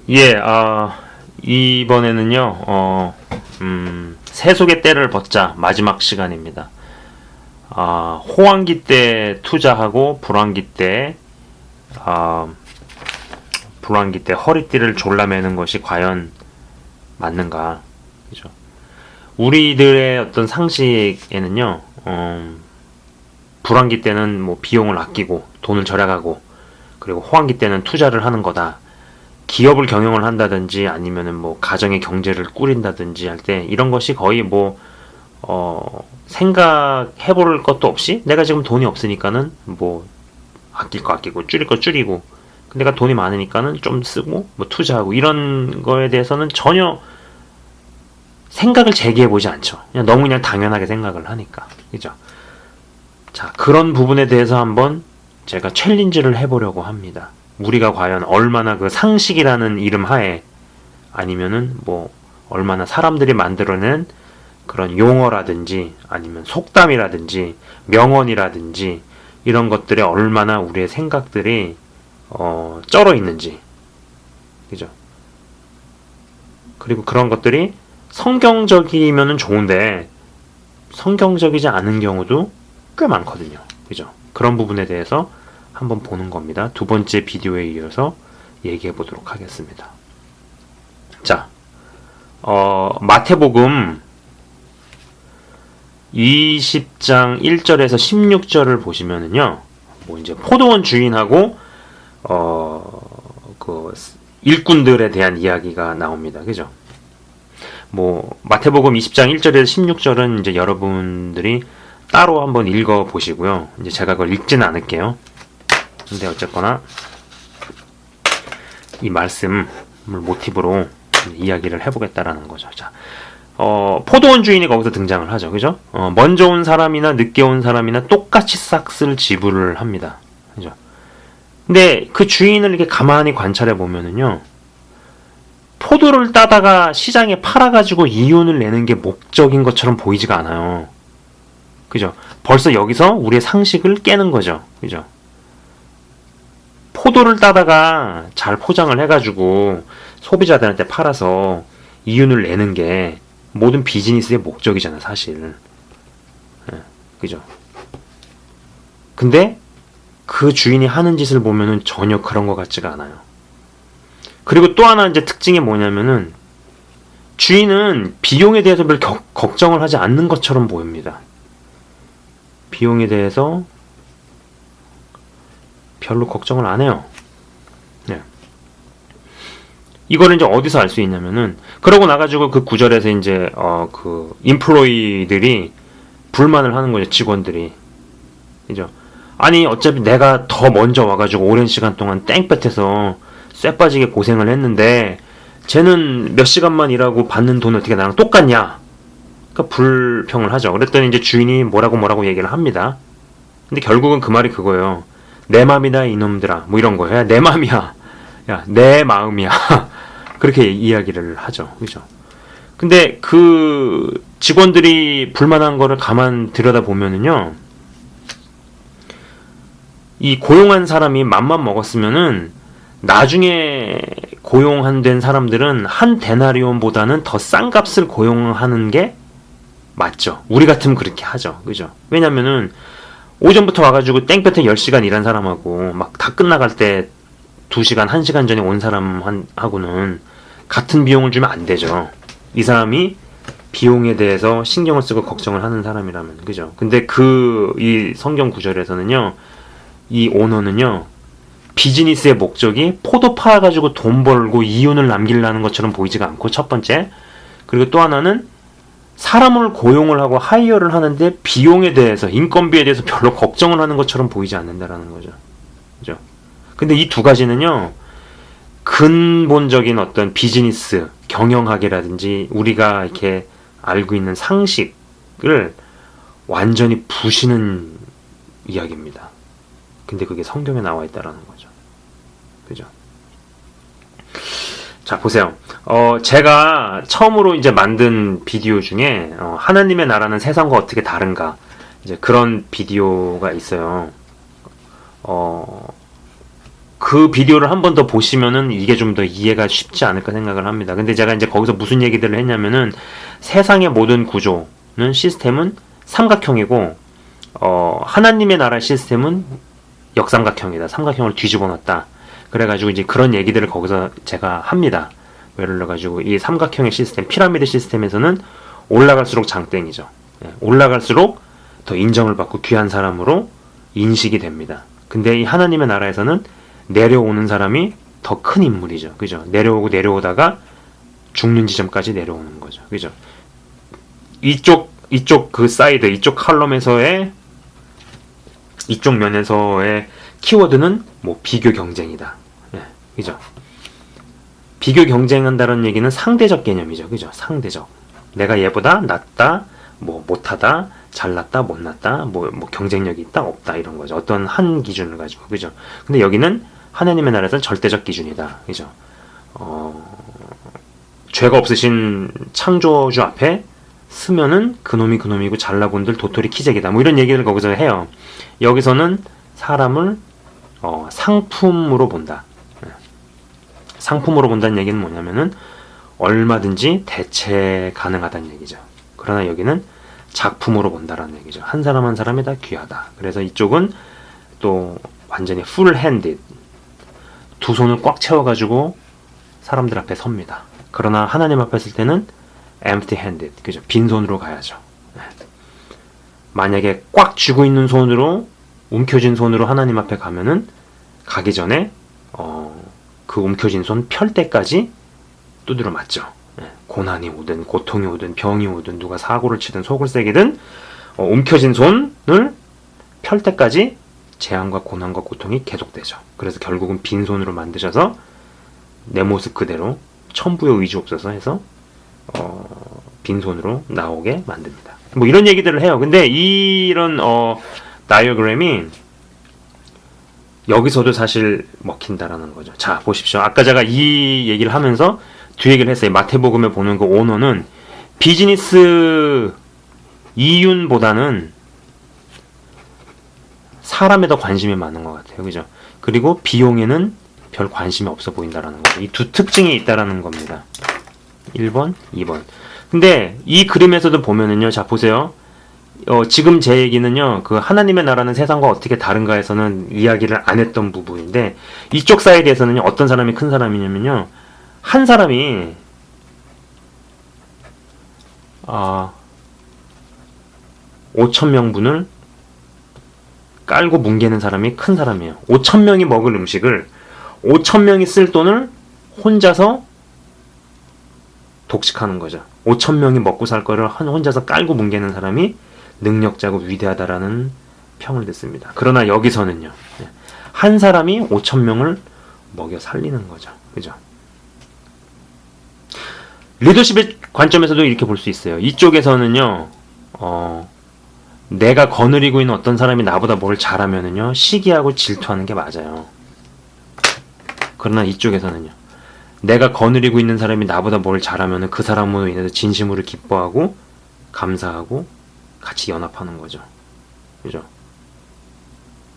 예, 이번에는요, 세속의 때를 벗자 마지막 시간입니다. 호황기 때 투자하고 불황기 때 허리띠를 졸라매는 것이 과연 맞는가? 그죠? 우리들의 어떤 상식에는요, 불황기 때는 뭐 비용을 아끼고 돈을 절약하고 그리고 호황기 때는 투자를 하는 거다. 기업을 경영을 한다든지 아니면은 뭐 가정의 경제를 꾸린다든지 할 때 이런 것이 거의 뭐 생각해 볼 것도 없이 내가 지금 돈이 없으니까는 뭐 아낄 거 아끼고 줄일 거 줄이고 내가 돈이 많으니까는 좀 쓰고 뭐 투자하고 이런 거에 대해서는 전혀 생각을 제기해 보지 않죠. 그냥 너무 그냥 당연하게 생각을 하니까. 그죠? 자, 그런 부분에 대해서 한번 제가 챌린지를 해보려고 합니다. 우리가 과연 얼마나 그 상식이라는 이름 하에 아니면은 뭐 얼마나 사람들이 만들어낸 그런 용어라든지 아니면 속담이라든지 명언이라든지 이런 것들에 얼마나 우리의 생각들이 쩔어 있는지. 그죠? 그리고 그런 것들이 성경적이면은 좋은데 성경적이지 않은 경우도 꽤 많거든요. 그죠? 그런 부분에 대해서 한번 보는 겁니다. 두 번째 비디오에 이어서 얘기해 보도록 하겠습니다. 자, 마태복음 20장 1절에서 16절을 보시면은요, 뭐 이제 포도원 주인하고, 그, 일꾼들에 대한 이야기가 나옵니다. 그죠? 뭐, 마태복음 20장 1절에서 16절은 이제 여러분들이 따로 한번 읽어 보시고요. 이제 제가 그걸 읽지는 않을게요. 근데 어쨌거나 이 말씀을 모티브로 이야기를 해보겠다라는 거죠. 자, 포도원 주인이 거기서 등장을 하죠. 그죠? 먼저 온 사람이나 늦게 온 사람이나 똑같이 싹쓸 지불을 합니다. 그죠? 근데 그 주인을 이렇게 가만히 관찰해 보면은요, 포도를 따다가 시장에 팔아가지고 이윤을 내는 게 목적인 것처럼 보이지가 않아요. 그죠? 벌써 여기서 우리의 상식을 깨는 거죠. 그죠? 포도를 따다가 잘 포장을 해가지고 소비자들한테 팔아서 이윤을 내는 게 모든 비즈니스의 목적이잖아, 사실. 그죠? 근데 그 주인이 하는 짓을 보면은 전혀 그런 것 같지가 않아요. 그리고 또 하나 이제 특징이 뭐냐면은 주인은 비용에 대해서 별 걱정을 하지 않는 것처럼 보입니다. 비용에 대해서 별로 걱정을 안 해요. 네. 이거를 이제 어디서 알 수 있냐면은, 그러고 나가지고 그 구절에서 이제, 그, 인플로이들이 불만을 하는 거죠, 직원들이. 그죠? 아니, 어차피 내가 더 먼저 와가지고 오랜 시간 동안 땡볕에서 쇠 빠지게 고생을 했는데, 쟤는 몇 시간만 일하고 받는 돈은 어떻게 나랑 똑같냐? 그러니까 불평을 하죠. 그랬더니 이제 주인이 뭐라고 얘기를 합니다. 근데 결국은 그 말이 그거예요. 내 맘이다 이놈들아, 뭐 이런 거야. 내 맘이야, 야 내 마음이야. 그렇게 이야기를 하죠. 그죠? 근데 그 직원들이 불만한 거를 가만 들여다 보면은요, 이 고용한 사람이 맘만 먹었으면은 나중에 고용한 된 사람들은 한 데나리온보다는 더 싼 값을 고용하는 게 맞죠. 우리 같으면 그렇게 하죠. 그죠? 왜냐면은 오전부터 와가지고 땡볕에 10시간 일한 사람하고 막 다 끝나갈 때 2시간, 1시간 전에 온 사람하고는 같은 비용을 주면 안 되죠. 이 사람이 비용에 대해서 신경을 쓰고 걱정을 하는 사람이라면. 그죠? 근데 이 성경 구절에서는요, 이 오너는요, 비즈니스의 목적이 포도 팔아가지고 돈 벌고 이윤을 남기려는 것처럼 보이지가 않고, 첫 번째. 그리고 또 하나는 사람을 고용을 하고 하이어를 하는데 비용에 대해서, 인건비에 대해서 별로 걱정을 하는 것처럼 보이지 않는다라는 거죠. 그죠? 근데 이 두 가지는요, 근본적인 어떤 비즈니스, 경영학이라든지 우리가 이렇게 알고 있는 상식을 완전히 부시는 이야기입니다. 근데 그게 성경에 나와 있다라는 거죠. 그죠? 자, 보세요. 제가 처음으로 이제 만든 비디오 중에, 하나님의 나라는 세상과 어떻게 다른가, 이제 그런 비디오가 있어요. 그 비디오를 한 번 더 보시면은 이게 좀 더 이해가 쉽지 않을까 생각을 합니다. 근데 제가 이제 거기서 무슨 얘기들을 했냐면은 세상의 모든 구조는 시스템은 삼각형이고 하나님의 나라 시스템은 역삼각형이다. 삼각형을 뒤집어 놨다. 그래가지고 이제 그런 얘기들을 거기서 제가 합니다. 예를 들어가지고 이 삼각형의 시스템, 피라미드 시스템에서는 올라갈수록 장땡이죠. 올라갈수록 더 인정을 받고 귀한 사람으로 인식이 됩니다. 근데 이 하나님의 나라에서는 내려오는 사람이 더 큰 인물이죠. 그죠? 내려오고 내려오다가 죽는 지점까지 내려오는 거죠. 그죠? 이쪽 그 사이드, 이쪽 칼럼에서의 이쪽 면에서의 키워드는 뭐 비교 경쟁이다. 그죠? 비교 경쟁한다는 얘기는 상대적 개념이죠. 그죠? 상대적. 내가 얘보다 낫다, 뭐 못하다, 잘났다, 못났다, 뭐 경쟁력이 있다, 없다 이런 거죠. 어떤 한 기준을 가지고. 그죠? 근데 여기는 하나님의 나라에서는 절대적 기준이다. 그죠? 죄가 없으신 창조주 앞에 쓰면은 그놈이 그놈이고 잘나본들 도토리 키재기다. 뭐 이런 얘기를 거기서 해요. 여기서는 사람을 상품으로 본다. 상품으로 본다는 얘기는 뭐냐면은 얼마든지 대체 가능하다는 얘기죠. 그러나 여기는 작품으로 본다라는 얘기죠. 한 사람 한 사람이 다 귀하다. 그래서 이쪽은 또 완전히 풀 핸드, 두 손을 꽉 채워가지고 사람들 앞에 섭니다. 그러나 하나님 앞에 있을 때는 empty handed, 그죠? 빈손으로 가야죠. 만약에 꽉 쥐고 있는 손으로, 움켜쥔 손으로 하나님 앞에 가면은 가기 전에 그 움켜진 손 펼 때까지 두드려 맞죠. 고난이 오든 고통이 오든 병이 오든 누가 사고를 치든 속을 새기든 움켜진 손을 펼 때까지 재앙과 고난과 고통이 계속되죠. 그래서 결국은 빈손으로 만드셔서 내 모습 그대로 천부의 의지 없어서 해서 빈손으로 나오게 만듭니다. 뭐 이런 얘기들을 해요. 근데 이런 다이어그램이 여기서도 사실 먹힌다라는 거죠. 자, 보십시오. 아까 제가 이 얘기를 하면서 뒤 얘기를 했어요. 마태복음에 보는 그 오너는 비즈니스 이윤보다는 사람에 더 관심이 많은 것 같아요. 그죠? 그리고 비용에는 별 관심이 없어 보인다라는 거죠. 이 두 특징이 있다라는 겁니다. 1번, 2번. 근데 이 그림에서도 보면은요. 자, 보세요. 지금 제 얘기는요, 그 하나님의 나라는 세상과 어떻게 다른가에서는 이야기를 안 했던 부분인데, 이쪽 사이드에서는요, 어떤 사람이 큰 사람이냐면요, 한 사람이, 5,000명분을 깔고 뭉개는 사람이 큰 사람이에요. 5,000명이 먹을 음식을 5,000명이 쓸 돈을 혼자서 독식하는 거죠. 5,000명이 먹고 살 거를 혼자서 깔고 뭉개는 사람이 능력자고 위대하다라는 평을 듣습니다. 그러나 여기서는요, 한 사람이 5,000명을 먹여 살리는 거죠. 그죠? 리더십의 관점에서도 이렇게 볼 수 있어요. 이쪽에서는요, 내가 거느리고 있는 어떤 사람이 나보다 뭘 잘하면은요, 시기하고 질투하는 게 맞아요. 그러나 이쪽에서는요, 내가 거느리고 있는 사람이 나보다 뭘 잘하면은 그 사람으로 인해서 진심으로 기뻐하고 감사하고 같이 연합하는 거죠. 그죠?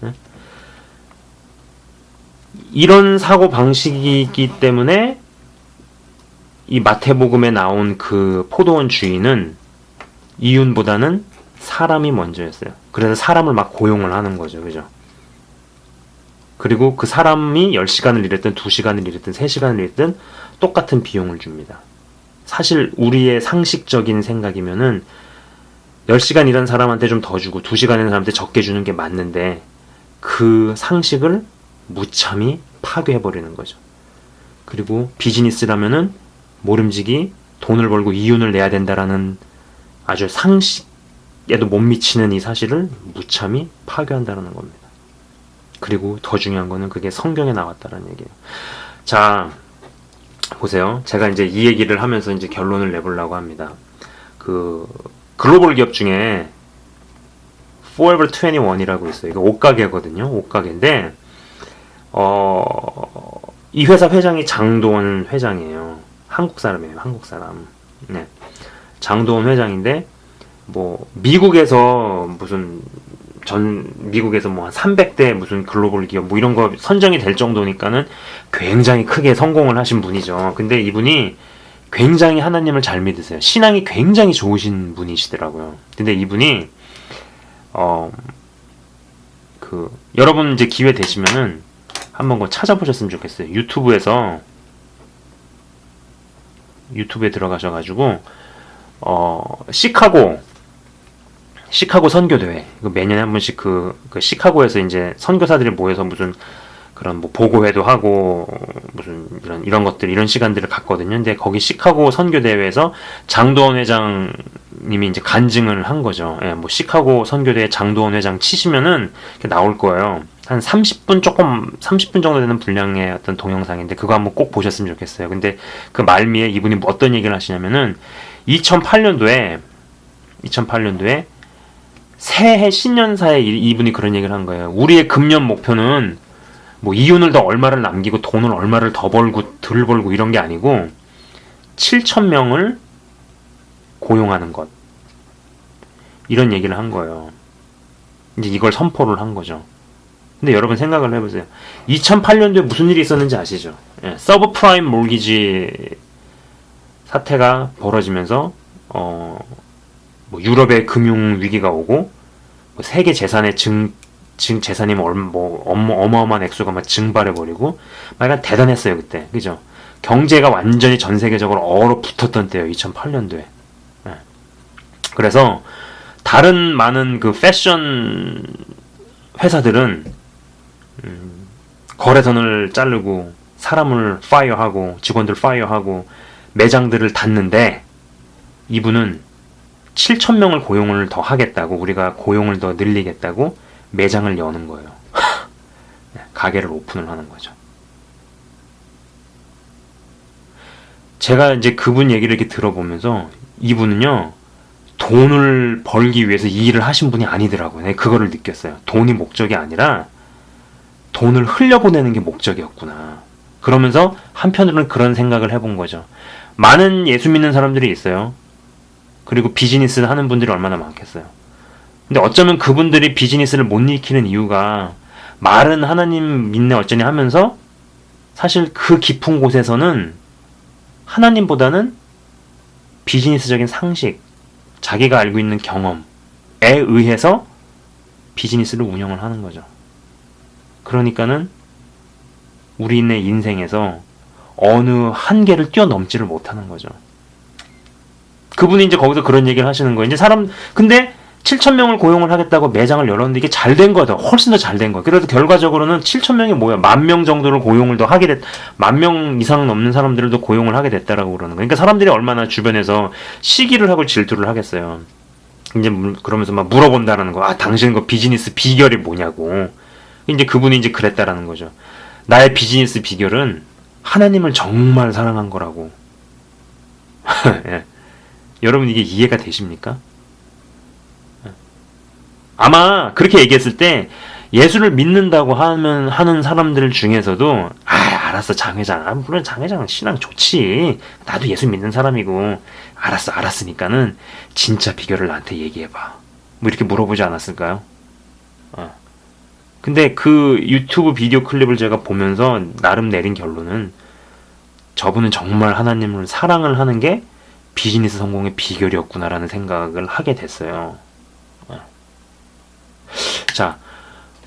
네? 이런 사고 방식이기 때문에 이 마태복음에 나온 그 포도원 주인은 이윤보다는 사람이 먼저였어요. 그래서 사람을 막 고용을 하는 거죠. 그죠? 그리고 그 사람이 10시간을 일했든 2시간을 일했든 3시간을 일했든 똑같은 비용을 줍니다. 사실 우리의 상식적인 생각이면은 10시간 일한 사람한테 좀 더 주고 2시간 일한 사람한테 적게 주는 게 맞는데 그 상식을 무참히 파괴해버리는 거죠. 그리고 비즈니스라면은 모름지기 돈을 벌고 이윤을 내야 된다라는 아주 상식에도 못 미치는 이 사실을 무참히 파괴한다는 겁니다. 그리고 더 중요한 거는 그게 성경에 나왔다는 얘기예요. 자, 보세요. 제가 이제 이 얘기를 하면서 이제 결론을 내보려고 합니다. 그 글로벌 기업 중에 Forever 21이라고 있어요. 이거 옷가게거든요. 옷가게인데 이 회사 회장이 장도원 회장이에요. 한국 사람이에요. 한국 사람. 네. 장도원 회장인데 뭐 미국에서 무슨 전 미국에서 뭐 한 300대 무슨 글로벌 기업 뭐 이런 거 선정이 될 정도니까는 굉장히 크게 성공을 하신 분이죠. 근데 이분이 굉장히 하나님을 잘 믿으세요. 신앙이 굉장히 좋으신 분이시더라고요. 근데 이분이 여러분 이제 기회 되시면은 한번 그거 찾아보셨으면 좋겠어요. 유튜브에 들어가셔가지고 시카고 선교대회 매년에 한 번씩 그 시카고에서 이제 선교사들이 모여서 무슨 그런 뭐 보고회도 하고 무슨 이런 것들 이런 시간들을 갖거든요. 근데 거기 시카고 선교대회에서 장도원 회장님이 이제 간증을 한 거죠. 예, 뭐 시카고 선교대회 장도원 회장 치시면은 나올 거예요. 한 30분 정도 되는 분량의 어떤 동영상인데 그거 한번 꼭 보셨으면 좋겠어요. 근데 그 말미에 이분이 뭐 어떤 얘기를 하시냐면은 2008년도에 새해 신년사에 이분이 그런 얘기를 한 거예요. 우리의 금년 목표는 뭐 이윤을 더 얼마를 남기고 돈을 얼마를 더 벌고 덜 벌고 이런 게 아니고 7,000명을 고용하는 것. 이런 얘기를 한 거예요. 이제 이걸 선포를 한 거죠. 근데 여러분 생각을 해보세요. 2008년도에 무슨 일이 있었는지 아시죠? 예, 서브프라임 몰기지 사태가 벌어지면서 뭐 유럽의 금융 위기가 오고 뭐 세계 재산의 재산이 어마어마한 액수가 막 증발해버리고 막 약간 대단했어요 그때. 그죠? 경제가 완전히 전 세계적으로 얼어붙었던 때예요. 2008년도에. 예. 그래서 다른 많은 그 패션 회사들은 거래선을 자르고 사람을 파이어하고 직원들 파이어하고 매장들을 닫는데 이분은 7,000명을 고용을 더 하겠다고 우리가 고용을 더 늘리겠다고 매장을 여는 거예요. 가게를 오픈을 하는 거죠. 제가 이제 그분 얘기를 이렇게 들어보면서 이분은요 돈을 벌기 위해서 이 일을 하신 분이 아니더라고요. 내가 그거를 느꼈어요. 돈이 목적이 아니라 돈을 흘려보내는 게 목적이었구나. 그러면서 한편으로는 그런 생각을 해본 거죠. 많은 예수 믿는 사람들이 있어요. 그리고 비즈니스를 하는 분들이 얼마나 많겠어요. 근데 어쩌면 그분들이 비즈니스를 못 익히는 이유가 말은 하나님 믿네 어쩌니 하면서 사실 그 깊은 곳에서는 하나님보다는 비즈니스적인 상식, 자기가 알고 있는 경험에 의해서 비즈니스를 운영을 하는 거죠. 그러니까는 우리네 인생에서 어느 한계를 뛰어넘지를 못하는 거죠. 그분이 이제 거기서 그런 얘기를 하시는 거예요. 이제 근데 7,000명을 고용을 하겠다고 매장을 열었는데 이게 잘 된 거다. 훨씬 더 잘 된 거야. 그래서 결과적으로는 7,000명이 뭐야? 10,000명 정도를 고용을 더 하게 10,000명 이상 넘는 사람들도 고용을 하게 됐다라고 그러는 거예요. 그러니까 사람들이 얼마나 주변에서 시기를 하고 질투를 하겠어요. 이제 그러면서 막 물어본다라는 거. 아, 당신 그 비즈니스 비결이 뭐냐고. 이제 그분이 이제 그랬다라는 거죠. 나의 비즈니스 비결은 하나님을 정말 사랑한 거라고. 예. 여러분 이게 이해가 되십니까? 아마 그렇게 얘기했을 때 예수를 믿는다고 하는 사람들 중에서도 알았어 장 회장 물론 장 회장 신앙 좋지 나도 예수 믿는 사람이고 알았으니까는 진짜 비결을 나한테 얘기해봐 뭐 이렇게 물어보지 않았을까요? 근데 그 유튜브 비디오 클립을 제가 보면서 나름 내린 결론은 저분은 정말 하나님을 사랑을 하는 게 비즈니스 성공의 비결이었구나라는 생각을 하게 됐어요. 자,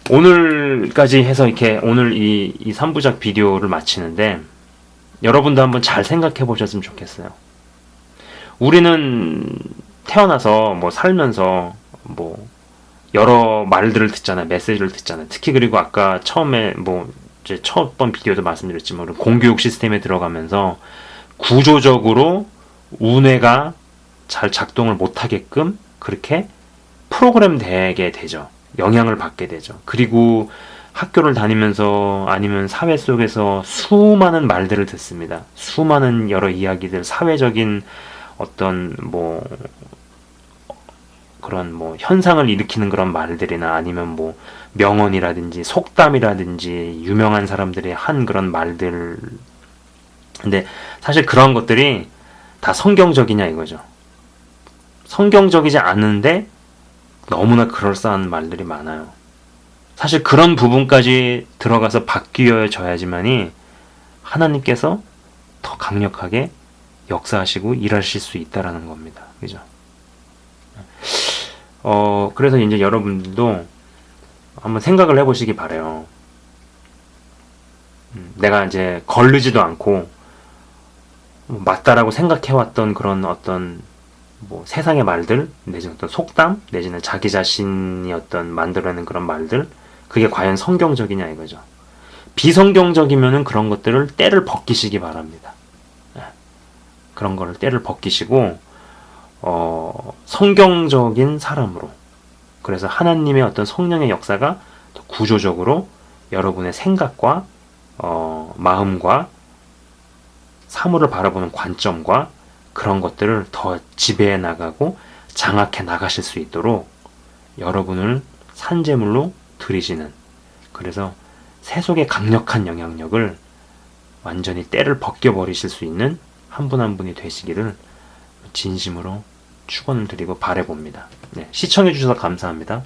오늘까지 해서 이렇게 오늘 이 3부작 비디오를 마치는데 여러분도 한번 잘 생각해 보셨으면 좋겠어요. 우리는 태어나서 뭐 살면서 뭐 여러 말들을 듣잖아요. 메시지를 듣잖아요. 특히 그리고 아까 처음에 뭐 이제 첫 번 비디오도 말씀드렸지만 공교육 시스템에 들어가면서 구조적으로 우뇌가 잘 작동을 못하게끔 그렇게 프로그램 되게 되죠. 영향을 받게 되죠. 그리고 학교를 다니면서 아니면 사회 속에서 수많은 말들을 듣습니다. 수많은 여러 이야기들, 사회적인 어떤 뭐 그런 뭐 현상을 일으키는 그런 말들이나 아니면 뭐 명언이라든지 속담이라든지 유명한 사람들이 한 그런 말들. 근데 사실 그런 것들이 다 성경적이냐 이거죠. 성경적이지 않은데 너무나 그럴싸한 말들이 많아요. 사실 그런 부분까지 들어가서 바뀌어져야지만이 하나님께서 더 강력하게 역사하시고 일하실 수 있다라는 겁니다. 그죠? 그래서 이제 여러분들도 한번 생각을 해보시기 바래요. 내가 이제 거르지도 않고 맞다라고 생각해왔던 그런 어떤 뭐 세상의 말들, 내지는 어떤 속담, 내지는 자기 자신이 어떤 만들어내는 그런 말들, 그게 과연 성경적이냐 이거죠. 비성경적이면은 그런 것들을 때를 벗기시기 바랍니다. 그런 거를 때를 벗기시고 성경적인 사람으로, 그래서 하나님의 어떤 성령의 역사가 더 구조적으로 여러분의 생각과 마음과 사물을 바라보는 관점과 그런 것들을 더 지배해 나가고 장악해 나가실 수 있도록 여러분을 산재물로 들이시는, 그래서 세속의 강력한 영향력을 완전히 때를 벗겨버리실 수 있는 한 분 한 분이 되시기를 진심으로 축원을 드리고 바라봅니다. 네, 시청해 주셔서 감사합니다.